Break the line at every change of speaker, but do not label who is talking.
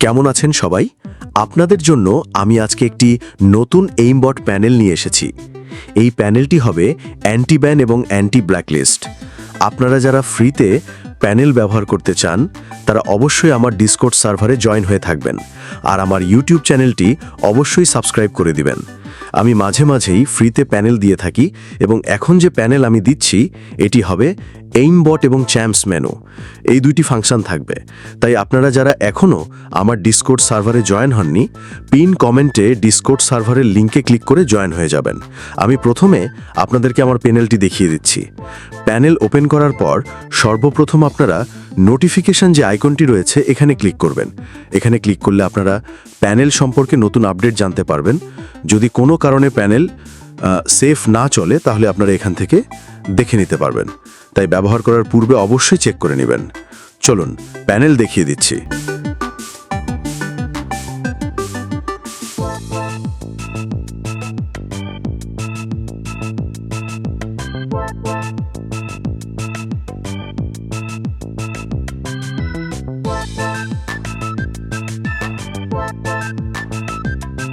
কেমন আছেন সবাই? আপনাদের জন্য আমি আজকে একটি নতুন এইমবট প্যানেল নিয়ে এসেছি। এই প্যানেলটি হবে অ্যান্টি ব্যান এবং অ্যান্টি ব্ল্যাকলিস্ট। আপনারা যারা ফ্রিতে প্যানেল ব্যবহার করতে চান তারা অবশ্যই আমার ডিসকর্ড সার্ভারে জয়েন হয়ে থাকবেন, আর আমার ইউটিউব চ্যানেলটি অবশ্যই সাবস্ক্রাইব করে দিবেন। আমি মাঝে মাঝেই ফ্রিতে প্যানেল দিয়ে থাকি এবং এখন যে প্যানেল আমি দিচ্ছি এটি হবে এইমবট এবং চ্যাম্পস মেনু। এই দুইটি ফাংশন থাকবে। তাই আপনারা যারা এখনও আমার ডিসকর্ড সার্ভারে জয়েন হননি, পিন কমেন্টে ডিসকর্ড সার্ভারের লিঙ্কে ক্লিক করে জয়েন হয়ে যাবেন। আমি প্রথমে আপনাদেরকে আমার প্যানেলটি দেখিয়ে দিচ্ছি। প্যানেল ওপেন করার পর সর্বপ্রথম আপনারা নোটিফিকেশন যে আইকনটি রয়েছে এখানে ক্লিক করবেন। এখানে ক্লিক করলে আপনারা প্যানেল সম্পর্কে নতুন আপডেট জানতে পারবেন। যদি কোনো কারণে প্যানেল সেফ না চলে তাহলে আপনারা এখান থেকে দেখে নিতে পারবেন। তাই ব্যবহার করার পূর্বে অবশ্যই চেক করে নেবেন। চলুন প্যানেল দেখিয়ে দিচ্ছি।